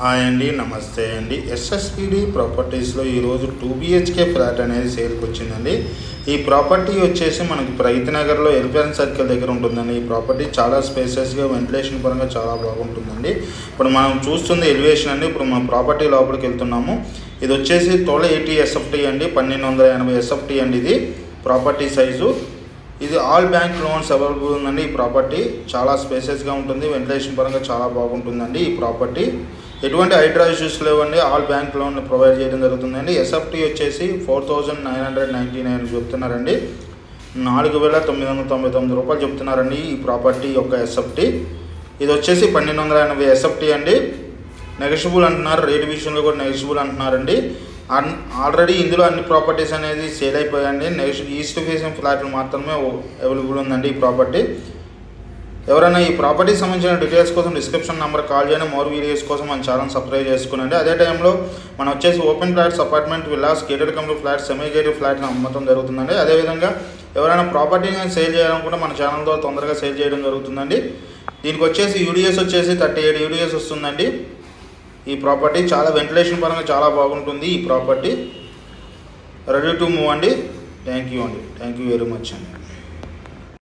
Hi అండి, నమస్తే అండి. ఎస్ఎస్పిడి ప్రాపర్టీస్లో ఈరోజు 2 BHK ఫ్లాట్ అనేది సేల్కి వచ్చిందండి. ఈ ప్రాపర్టీ వచ్చేసి మనకి రైతునగర్లో ఎలిఫెంట్ సర్కిల్ దగ్గర ఉంటుందండి. ఈ ప్రాపర్టీ చాలా స్పేసెస్గా వెంటిలేషన్ పరంగా చాలా బాగుంటుందండి. ఇప్పుడు మనం చూస్తుంది ఎలివేషన్ అండి. ఇప్పుడు మనం ప్రాపర్టీ లోపలికి వెళ్తున్నాము. ఇది వచ్చేసి 1280 SFT అండి, 1280 SFT అండి. ఇది ప్రాపర్టీ సైజు. ఇది ఆల్ బ్యాంక్ లోన్స్ అవైలబుల్ ఉందండి. ఈ ప్రాపర్టీ చాలా స్పేసెస్గా ఉంటుంది, వెంటిలేషన్ పరంగా చాలా బాగుంటుందండి. ఈ ప్రాపర్టీ ఎటువంటి హైడ్రా ఇష్యూస్ లేవండి. ఆల్ బ్యాంక్ లోన్ ప్రొవైడ్ చేయడం జరుగుతుందండి. SFT వచ్చేసి 4999 చెప్తున్నారండి. 4999 రూపాయలు చెప్తున్నారండి ఈ ప్రాపర్టీ యొక్క SFT. ఇది వచ్చేసి 1280 SFT అండి. నెగోషియబుల్ అంటున్నారు, రేట్ విషయంలో కూడా నెగోషియబుల్ అంటున్నారండి. ఆల్రెడీ ఇందులో అన్ని ప్రాపర్టీస్ అనేది సేల్ అయిపోయాయండి. నెక్స్ట్ ఈస్ట్ ఫేసింగ్ ఫ్లాట్లు మాత్రమే అవైలబుల్ ఉందండి ఈ ప్రాపర్టీ. ఎవరైనా ఈ ప్రాపర్టీకి సంబంధించిన డీటెయిల్స్ కోసం డిస్క్రిప్షన్ నెంబర్ కాల్ చేయండి. మోర్ వీడియోస్ కోసం మన ఛానల్ సబ్స్క్రైబ్ చేసుకునండి. అదే టైంలో మనం వచ్చేసి open flats, apartment, villas, gated community flats, semi gated flats అమ్మటం జరుగుతుందండి. అదేవిధంగా ఎవరైనా ప్రాపర్టీని సేల్ చేయాలనుకుంటే మన ఛానల్తో తొందరగా సేల్ చేయడం జరుగుతుందండి. దీనికి వచ్చేసి UDS వచ్చేసి 37 UDS వస్తుందండి. ఈ ప్రాపర్టీ చాలా వెంటిలేషన్ పరంగా చాలా బాగుంటుంది. ఈ ప్రాపర్టీ రెడీ టు మూవ్ అండి. థ్యాంక్ యూ వెరీ మచ్ అండి.